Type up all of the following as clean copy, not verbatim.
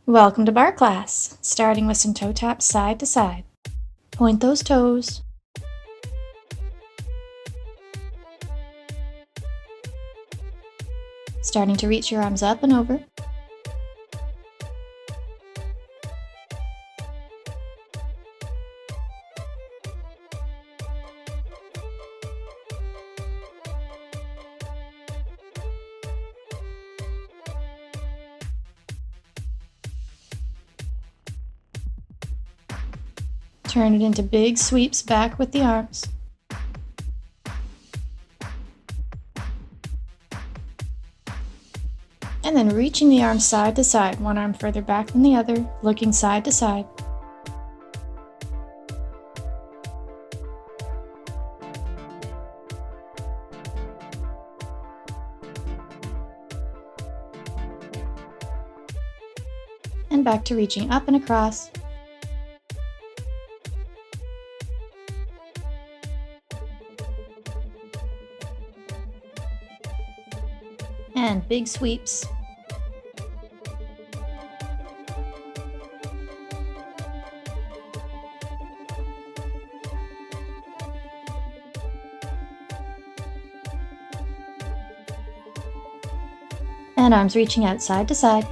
Welcome to barre class, starting with some toe taps side to side. Point those toes. Starting to reach your arms up and over. Turn it into big sweeps back with the arms. And then reaching the arms side to side, one arm further back than the other, looking side to side. And back to reaching up and across. And big sweeps. And arms reaching out side to side.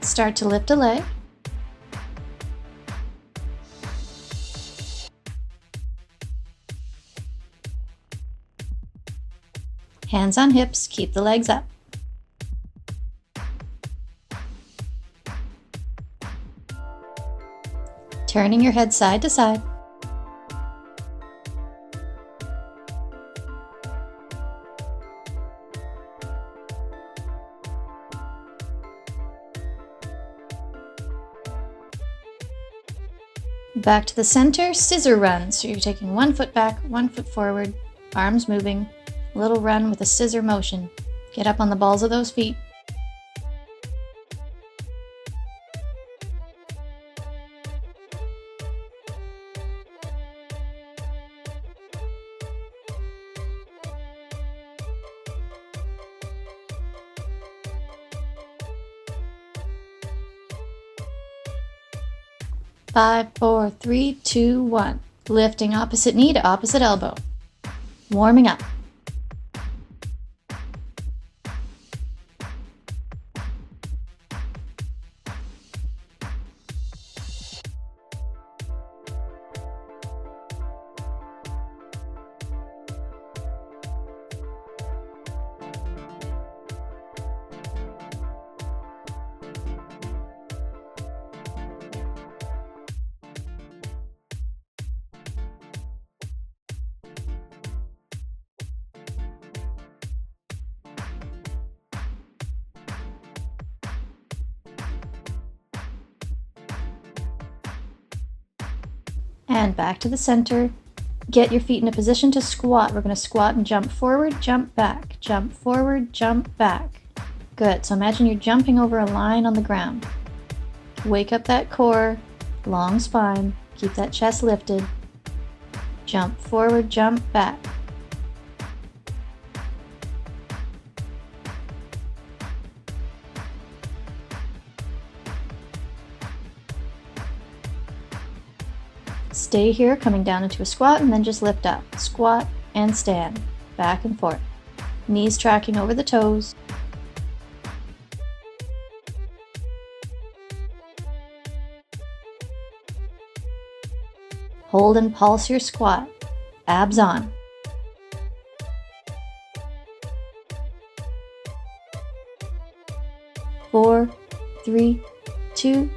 Start to lift a leg. Hands on hips, keep the legs up. Turning your head side to side. Back to the center, scissor run. So you're taking 1 foot back, 1 foot forward, arms moving. Little run with a scissor motion. Get up on the balls of those feet. Five, 4, 3, 2, 1. Lifting opposite knee to opposite elbow. Warming up. And back to the center. Get your feet in a position to squat. We're going to squat and jump forward, jump back, jump forward, jump back. Good. So imagine you're jumping over a line on the ground. Wake up that core, long spine, keep that chest lifted. Jump forward, jump back. Stay here, coming down into a squat, and then just lift up. Squat and stand, back and forth. Knees tracking over the toes. Hold and pulse your squat. Abs on. Four, 3, 2,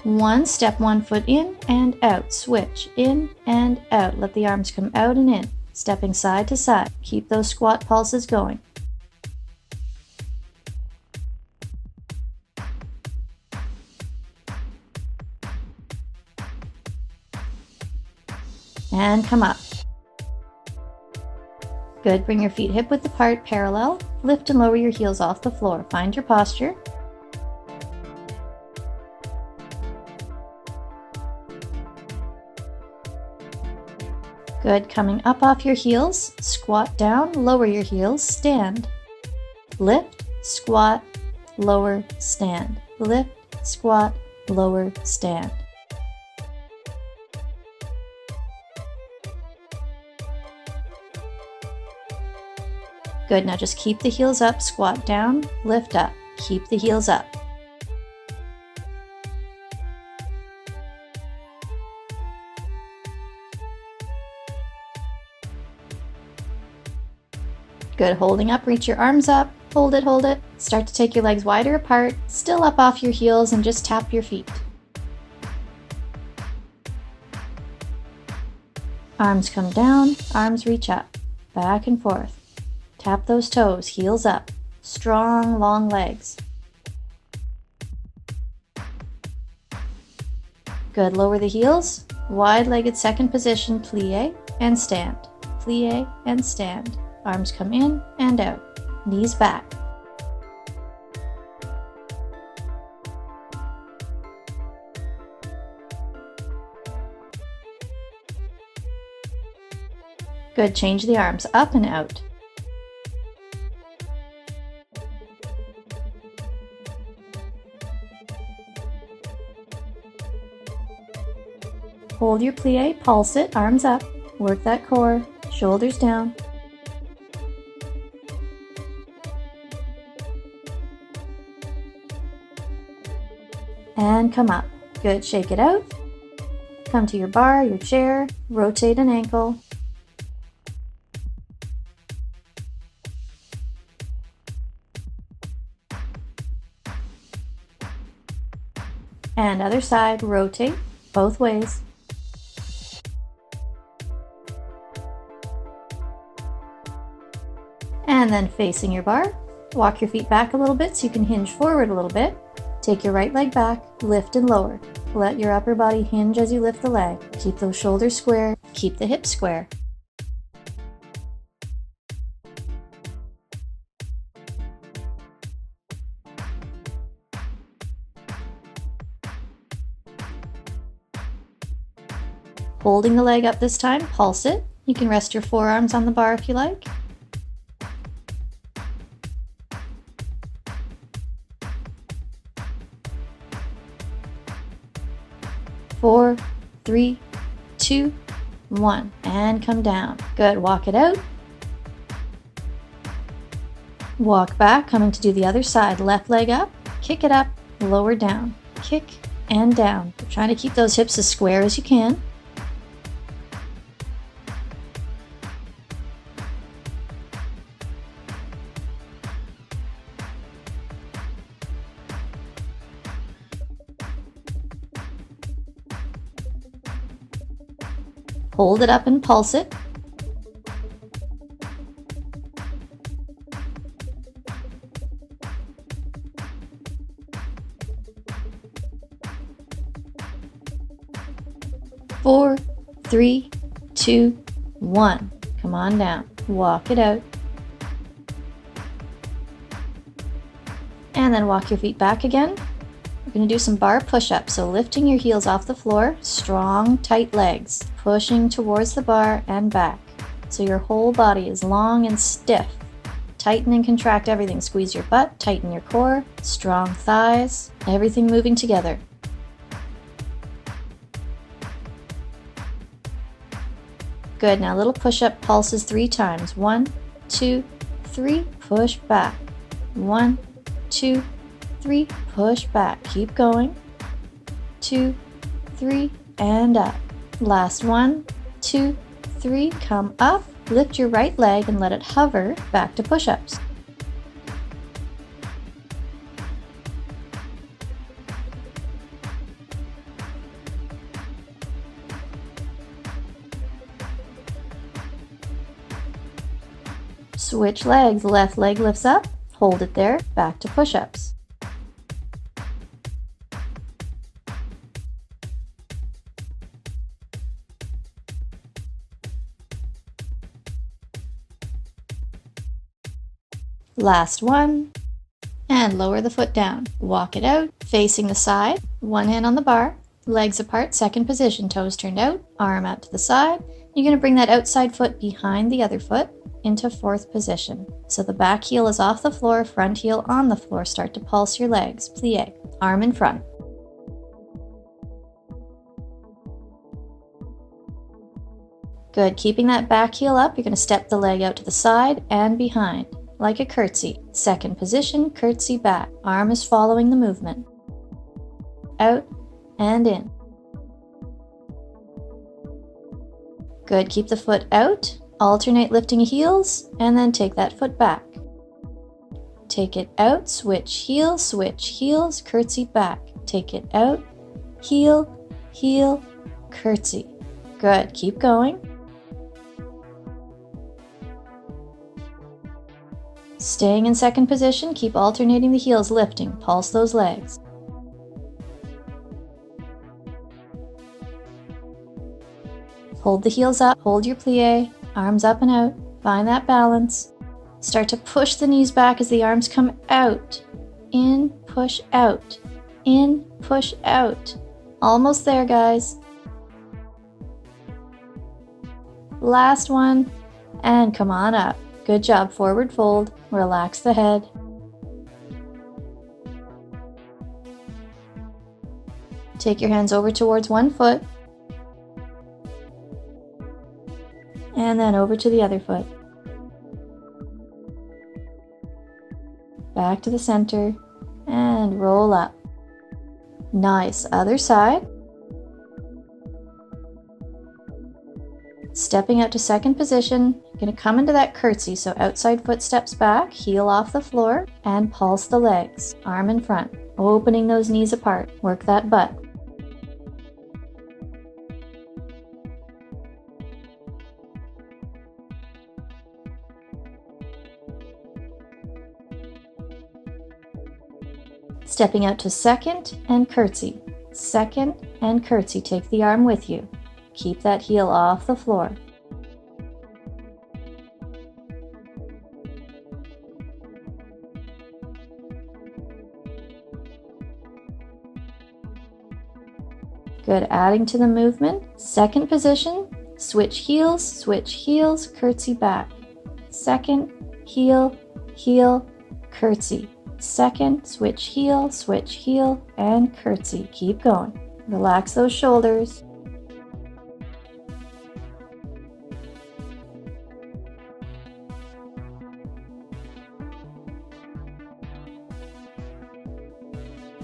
1. Step 1 foot in and out. Switch in and out. Let the arms come out and in. Stepping side to side. Keep those squat pulses going. And come up. Good. Bring your feet hip width apart, parallel. Lift and lower your heels off the floor. Find your posture. Good, coming up off your heels, squat down, lower your heels, stand. Lift, squat, lower, stand. Lift, squat, lower, stand. Good, now just keep the heels up, squat down, lift up. Keep the heels up. Good, holding up, reach your arms up, hold it, hold it. Start to take your legs wider apart, still up off your heels, and just tap your feet. Arms come down, arms reach up, back and forth. Tap those toes, heels up, strong, long legs. Good, lower the heels, wide-legged second position, plie and stand, plie and stand. Arms come in and out, knees back. Good, change the arms up and out. Hold your plie, pulse it, arms up, work that core, shoulders down. And come up. Good, shake it out. Come to your bar, your chair, rotate an ankle. And other side, rotate both ways. And then facing your bar, walk your feet back a little bit so you can hinge forward a little bit. Take your right leg back, lift and lower. Let your upper body hinge as you lift the leg. Keep those shoulders square, keep the hips square. Holding the leg up this time, pulse it. You can rest your forearms on the bar if you like. Four, three, two, one, and come down. Good, walk it out. Walk back, coming to do the other side. Left leg up, kick it up, lower down, kick and down. Trying to keep those hips as square as you can. Hold it up and pulse it. Four, three, two, one. Come on down. Walk it out. And then walk your feet back again. We're going to do some bar push-ups. So lifting your heels off the floor, strong, tight legs, pushing towards the bar and back. So your whole body is long and stiff. Tighten and contract everything. Squeeze your butt, tighten your core, strong thighs, everything moving together. Good, now little push-up pulses 3 times. 1, 2, 3, push back. 1, 2, 3, push back. Keep going. 2, 3, and up. Last 1, 2, 3, come up. Lift your right leg and let it hover back to push-ups. Switch legs. Left leg lifts up. Hold it there. Back to push-ups. Last one, and lower the foot down. Walk it out, facing the side, one hand on the bar, legs apart, second position, toes turned out, arm out to the side, You're going to bring that outside foot behind the other foot into fourth position. So the back heel is off the floor, front heel on the floor. Start to pulse your legs. Plie, arm in front. Good, keeping that back heel up, you're going to step the leg out to the side and behind, like a curtsy. Second position, curtsy back. Arm is following the movement. Out and in. Good, keep the foot out, alternate lifting heels, and then take that foot back. Take it out, switch heels, curtsy back. Take it out, heel, heel, curtsy. Good, keep going. Staying in second position, keep alternating the heels, lifting, pulse those legs. Hold the heels up, hold your plie, arms up and out, find that balance. Start to push the knees back as the arms come out. In, push out. In, push out. Almost there, guys. Last one, and come on up. Good job, forward fold, relax the head. Take your hands over towards one foot, and then over to the other foot. Back to the center, and roll up. Nice, other side. Stepping out to second position, you're going to come into that curtsy, so outside foot steps back, heel off the floor, and pulse the legs, arm in front, opening those knees apart, work that butt. Stepping out to second and curtsy. Second and curtsy. Take the arm with you. Keep that heel off the floor. Good, adding to the movement. Second position, switch heels, curtsy back. Second, heel, heel, curtsy. Second, switch heel, and curtsy. Keep going. Relax those shoulders.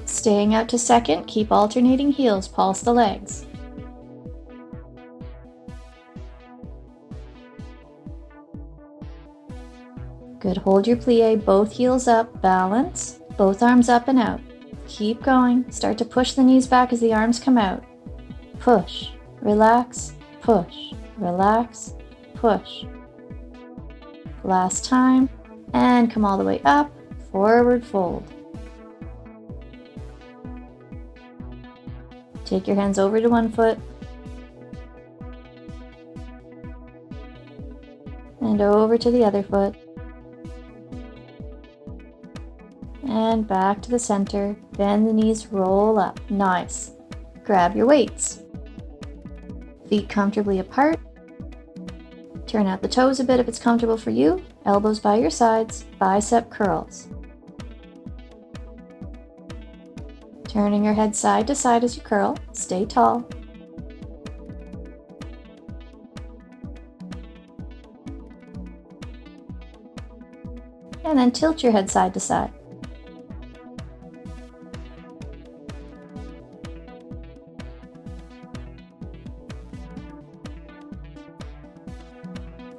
Staying out to second, keep alternating heels, pulse the legs. Good, hold your plie, both heels up, balance, both arms up and out. Keep going, start to push the knees back as the arms come out. Push, relax, push, relax, push. Last time, and come all the way up, forward fold. Take your hands over to one foot, and over to the other foot. And back to the center. Bend the knees, roll up. Nice. Grab your weights. Feet comfortably apart. Turn out the toes a bit if it's comfortable for you. Elbows by your sides. Bicep curls. Turning your head side to side as you curl. Stay tall. And then tilt your head side to side.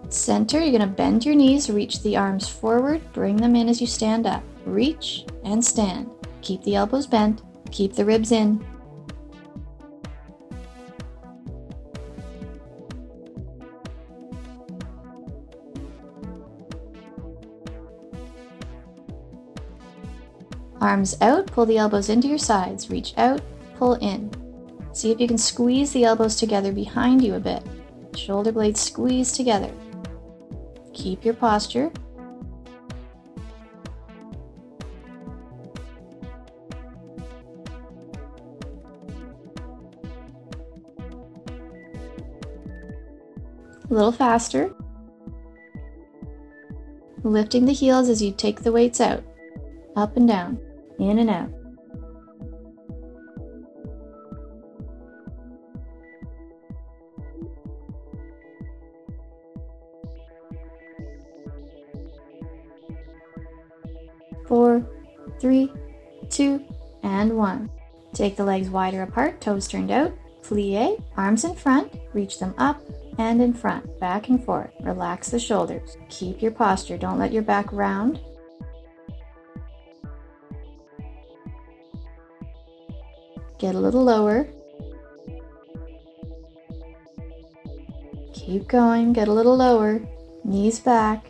Center, you're going to bend your knees, reach the arms forward, bring them in as you stand up. Reach and stand. Keep the elbows bent, keep the ribs in. Arms out, pull the elbows into your sides, reach out, pull in. See if you can squeeze the elbows together behind you a bit. Shoulder blades squeeze together. Keep your posture. A little faster. Lifting the heels as you take the weights out. Up and down, in and out. Four, three, two, and one. Take the legs wider apart, toes turned out. Plie, arms in front, reach them up and in front, back and forth. Relax the shoulders. Keep your posture, don't let your back round. Get a little lower. Keep going, get a little lower. Knees back.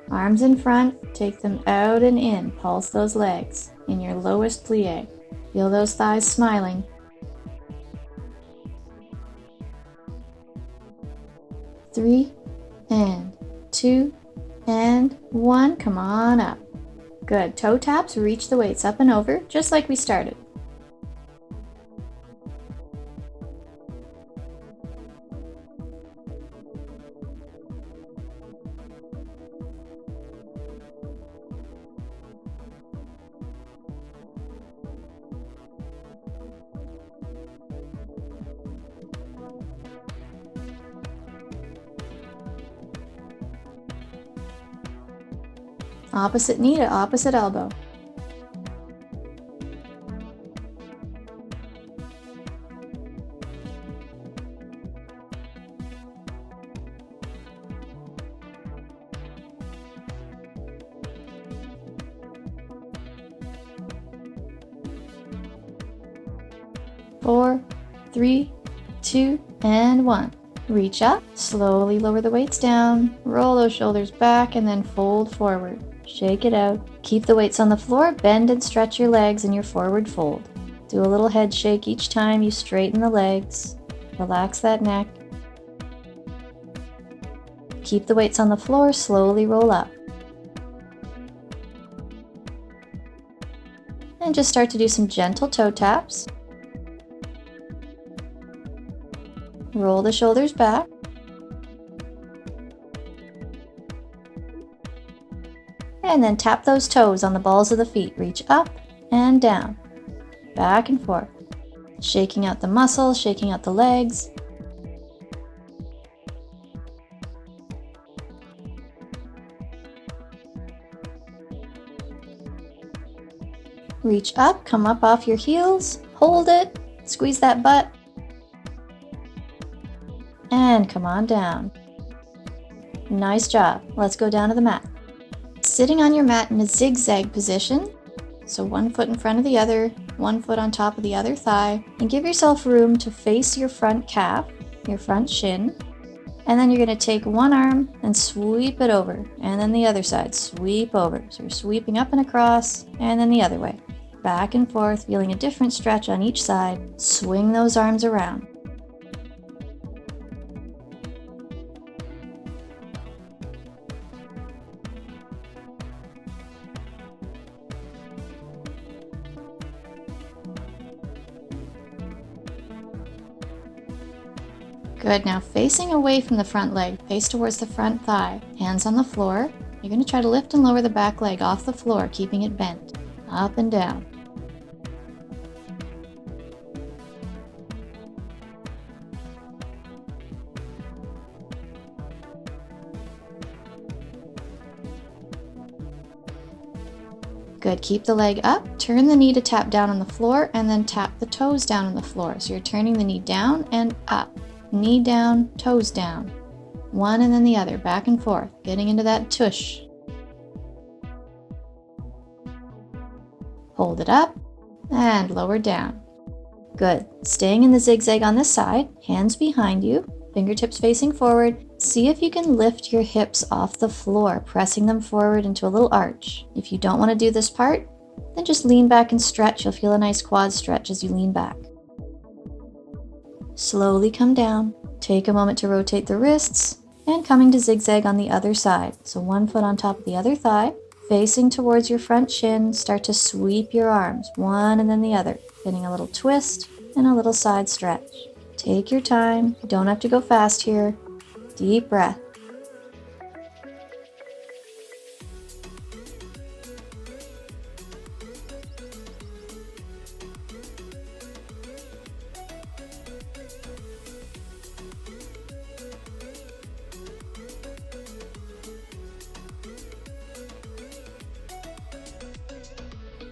Arms in front, take them out and in. Pulse those legs in your lowest plie. Feel those thighs smiling. Three, and two, and one. Come on up. Good. Toe taps, reach the weights up and over, just like we started. Opposite knee to opposite elbow. Four, three, two, and one. Reach up, slowly lower the weights down, roll those shoulders back, and then fold forward. Shake it out. Keep the weights on the floor, bend and stretch your legs in your forward fold. Do a little head shake each time you straighten the legs. Relax that neck. Keep the weights on the floor, slowly roll up. And just start to do some gentle toe taps. Roll the shoulders back. And then tap those toes on the balls of the feet. Reach up and down, back and forth. Shaking out the muscles, shaking out the legs. Reach up, come up off your heels, hold it, squeeze that butt, and come on down. Nice job. Let's go down to the mat. Sitting on your mat in a zigzag position, so one foot in front of the other, one foot on top of the other thigh, and give yourself room to face your front calf, your front shin, and then you're going to take one arm and sweep it over, and then the other side, sweep over. So you're sweeping up and across, and then the other way. Back and forth, feeling a different stretch on each side. Swing those arms around. Good, now facing away from the front leg, face towards the front thigh, hands on the floor. You're going to try to lift and lower the back leg off the floor, keeping it bent, up and down. Good, keep the leg up, turn the knee to tap down on the floor, and then tap the toes down on the floor. So you're turning the knee down and up. Knee down, toes down. One and then the other, back and forth, getting into that tush. Hold it up and lower down. Good. Staying in the zigzag on this side, hands behind you, fingertips facing forward. See if you can lift your hips off the floor, pressing them forward into a little arch. If you don't want to do this part, then just lean back and stretch. You'll feel a nice quad stretch as you lean back. Slowly come down. Take a moment to rotate the wrists and coming to zigzag on the other side. So one foot on top of the other thigh, facing towards your front shin. Start to sweep your arms, one and then the other. Getting a little twist and a little side stretch. Take your time, you don't have to go fast here. Deep breath.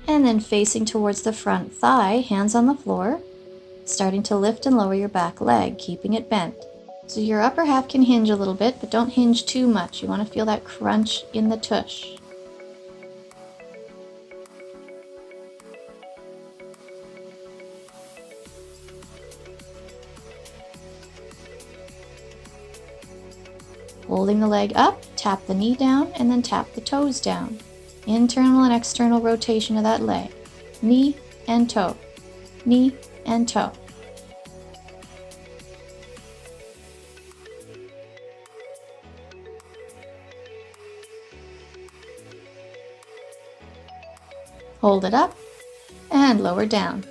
And then facing towards the front thigh, hands on the floor, starting to lift and lower your back leg, keeping it bent. So your upper half can hinge a little bit, but don't hinge too much. You want to feel that crunch in the tush. Holding the leg up, tap the knee down, and then tap the toes down. Internal and external rotation of that leg. Knee and toe. Knee and toe. Hold it up and lower down.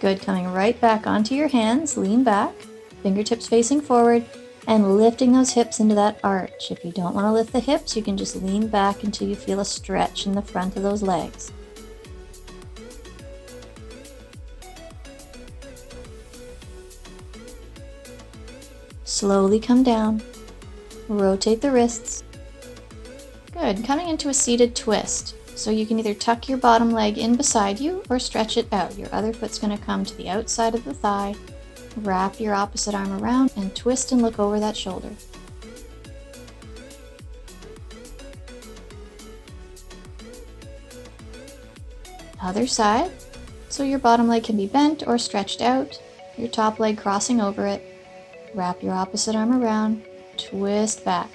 Good, coming right back onto your hands, lean back, fingertips facing forward, and lifting those hips into that arch. If you don't want to lift the hips, you can just lean back until you feel a stretch in the front of those legs. Slowly come down. Rotate the wrists. Good, coming into a seated twist. So you can either tuck your bottom leg in beside you or stretch it out. Your other foot's going to come to the outside of the thigh. Wrap your opposite arm around and twist and look over that shoulder. Other side. So your bottom leg can be bent or stretched out. Your top leg crossing over it. Wrap your opposite arm around. Twist back.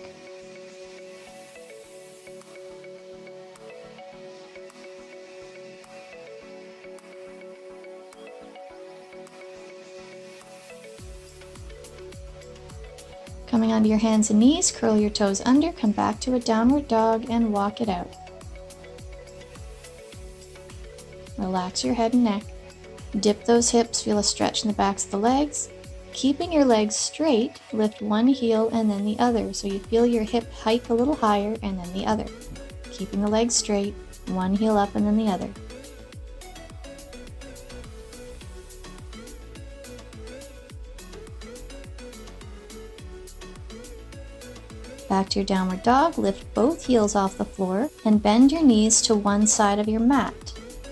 Coming onto your hands and knees, curl your toes under, come back to a downward dog and walk it out. Relax your head and neck. Dip those hips, feel a stretch in the backs of the legs. Keeping your legs straight, lift one heel and then the other, so you feel your hip hike a little higher and then the other. Keeping the legs straight, one heel up and then the other. Back to your downward dog, lift both heels off the floor and bend your knees to one side of your mat.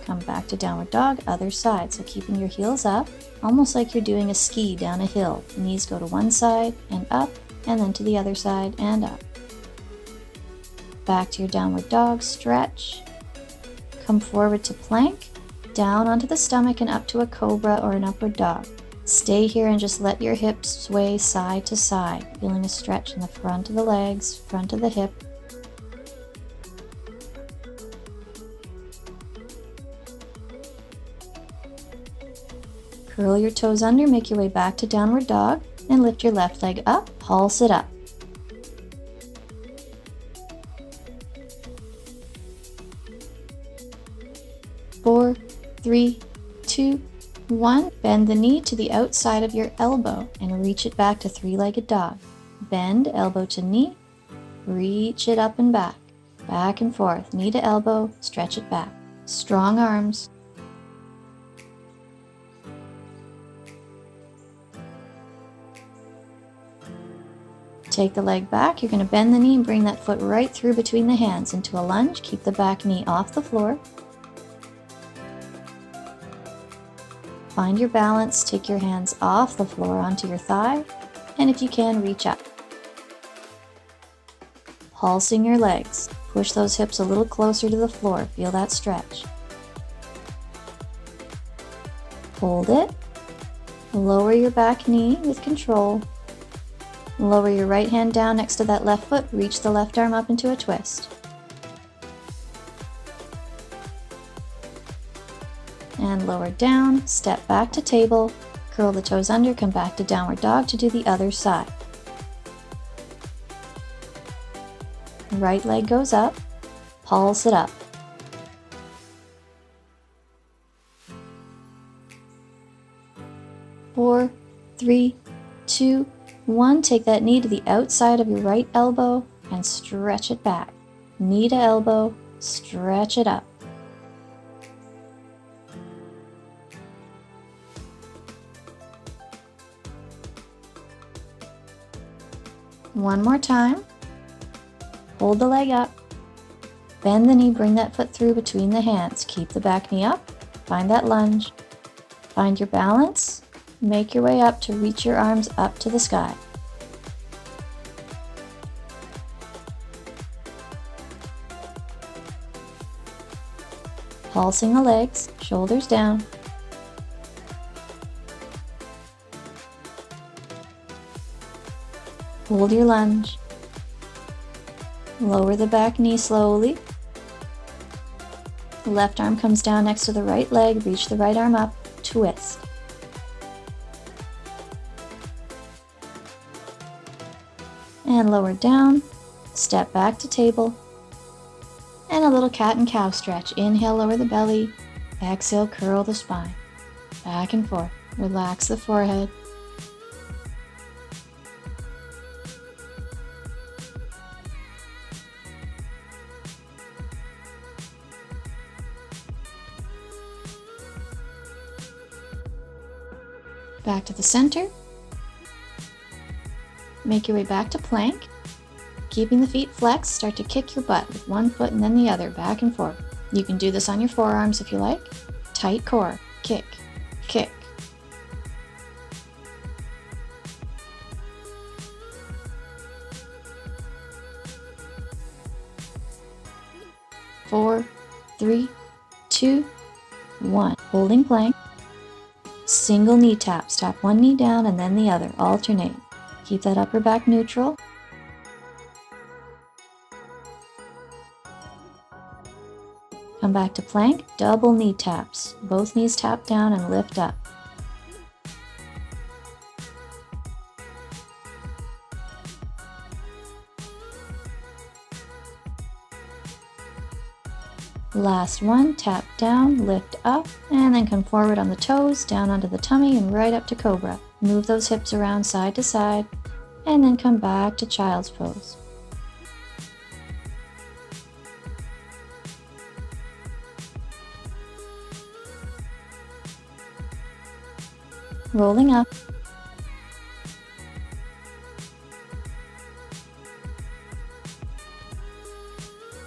Come back to downward dog, other side. So keeping your heels up, almost like you're doing a ski down a hill. Knees go to one side and up, and then to the other side and up. Back to your downward dog, stretch. Come forward to plank, down onto the stomach and up to a cobra or an upward dog. Stay here and just let your hips sway side to side, feeling a stretch in the front of the legs, front of the hip. Curl your toes under, make your way back to downward dog, and lift your left leg up, pulse it up. Four, three, two, 1. Bend the knee to the outside of your elbow and reach it back to three-legged dog. Bend elbow to knee, reach it up and back and forth, knee to elbow, stretch it back. Strong arms. Take the leg back, you're going to bend the knee and bring that foot right through between the hands into a lunge. Keep the back knee off the floor. Find your balance, take your hands off the floor onto your thigh, and if you can, reach up. Pulsing your legs. Push those hips a little closer to the floor. Feel that stretch. Hold it. Lower your back knee with control. Lower your right hand down next to that left foot. Reach the left arm up into a twist. And lower down, step back to table, curl the toes under, come back to downward dog to do the other side. Right leg goes up, pulse it up. 3, 2, 1. Take that knee to the outside of your right elbow and stretch it back. Knee to elbow, stretch it up. One more time. Hold the leg up. Bend the knee, bring that foot through between the hands. Keep the back knee up. Find that lunge. Find your balance. Make your way up to reach your arms up to the sky. Pulsing the legs, shoulders down. Hold your lunge. Lower the back knee slowly. The left arm comes down next to the right leg. Reach the right arm up. Twist. And lower down. Step back to table. And a little cat and cow stretch. Inhale, lower the belly. Exhale, curl the spine. Back and forth. Relax the forehead. Back to the center. Make your way back to plank. Keeping the feet flexed, start to kick your butt with one foot and then the other, back and forth. You can do this on your forearms if you like. Tight core. Kick, kick. Four, 3, 2, 1. Holding plank. Single knee taps. Tap one knee down and then the other. Alternate. Keep that upper back neutral. Come back to plank. Double knee taps. Both knees tap down and lift up. Last one, tap down, lift up, and then come forward on the toes, down onto the tummy, and right up to cobra. Move those hips around side to side, and then come back to child's pose. Rolling up.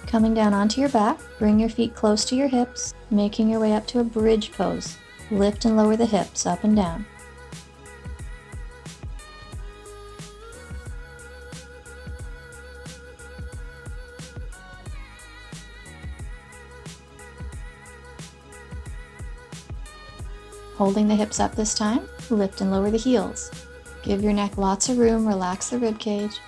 Coming down onto your back, bring your feet close to your hips, making your way up to a bridge pose. Lift and lower the hips up and down. Holding the hips up this time, lift and lower the heels. Give your neck lots of room, relax the rib cage.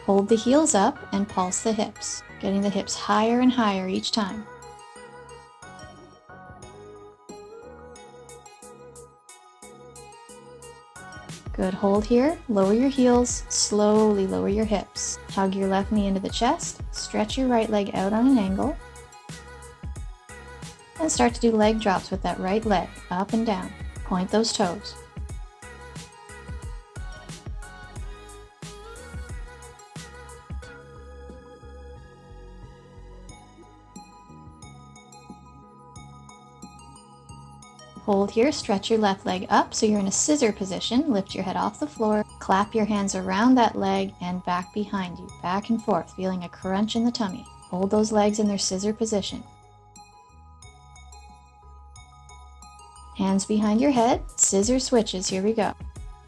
Hold the heels up and pulse the hips, getting the hips higher and higher each time. Good, hold here, lower your heels, slowly lower your hips. Hug your left knee into the chest, stretch your right leg out on an angle, and start to do leg drops with that right leg, up and down. Point those toes. Hold here, stretch your left leg up so you're in a scissor position. Lift your head off the floor, clap your hands around that leg and back behind you, back and forth, feeling a crunch in the tummy. Hold those legs in their scissor position. Hands behind your head, scissor switches, here we go.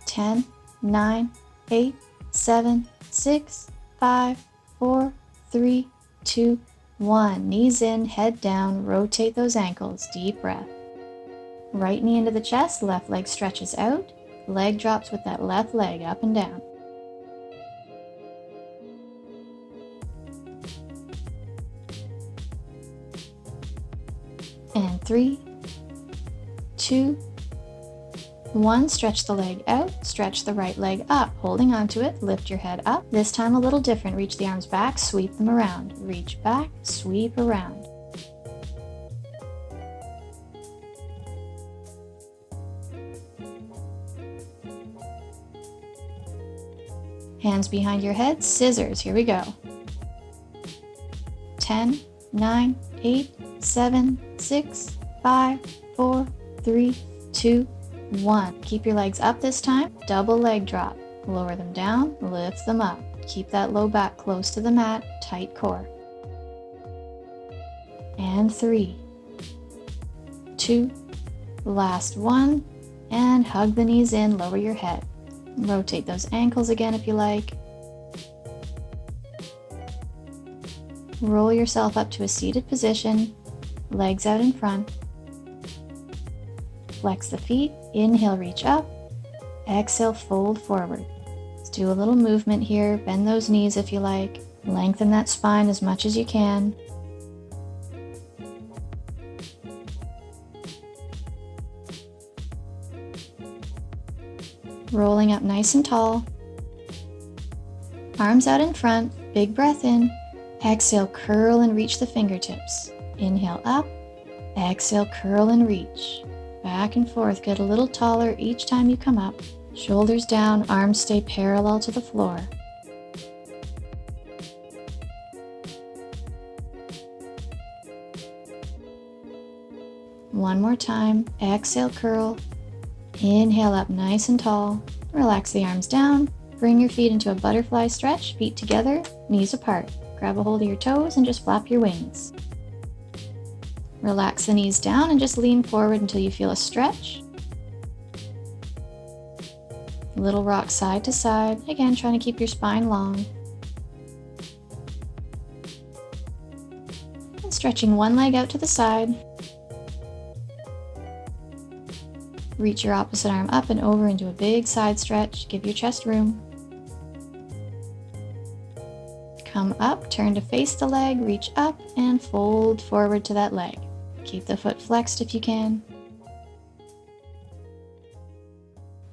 10, 9, 8, 7, 6, 5, 4, 3, 2, 1. Knees in, head down, rotate those ankles, deep breath. Right knee into the chest, left leg stretches out, leg drops with that left leg up and down. And 3, 2, 1, stretch the leg out, stretch the right leg up, holding onto it, lift your head up. This time a little different. Reach the arms back, sweep them around. Reach back, sweep around. Hands behind your head, scissors. Here we go. 10, 9, 8, 7, 6, 5, 4, 3, 2, 1. Keep your legs up this time. Double leg drop. Lower them down, lift them up. Keep that low back close to the mat, tight core. And 3, 2, last 1, and hug the knees in, lower your head. Rotate those ankles again if you like. Roll yourself up to a seated position, legs out in front. Flex the feet, inhale, reach up. Exhale, fold forward. Let's do a little movement here. Bend those knees if you like. Lengthen that spine as much as you can. Rolling up nice and tall. Arms out in front, big breath in. Exhale, curl and reach the fingertips. Inhale up, exhale, curl and reach. Back and forth, get a little taller each time you come up. Shoulders down, arms stay parallel to the floor. One more time, exhale, curl. Inhale up nice and tall. Relax the arms down. Bring your feet into a butterfly stretch, feet together, knees apart. Grab a hold of your toes and just flap your wings. Relax the knees down and just lean forward until you feel a stretch. Little rock side to side. Again, trying to keep your spine long. And stretching one leg out to the side. Reach your opposite arm up and over into a big side stretch. Give your chest room. Come up, turn to face the leg, reach up and fold forward to that leg. Keep the foot flexed if you can.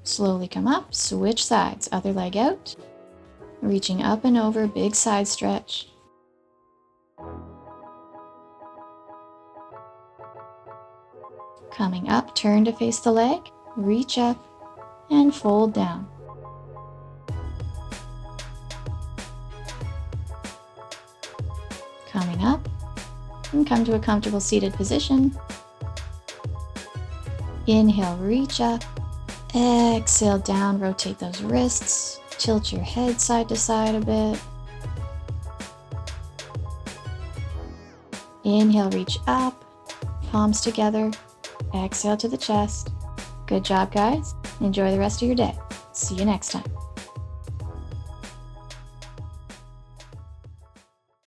Slowly come up, switch sides, other leg out. Reaching up and over, big side stretch. Coming up, turn to face the leg, reach up and fold down. Coming up and come to a comfortable seated position. Inhale, reach up. Exhale, down, rotate those wrists. Tilt your head side to side a bit. Inhale, reach up, palms together. Exhale to the chest. Good job, guys. Enjoy the rest of your day. See you next time.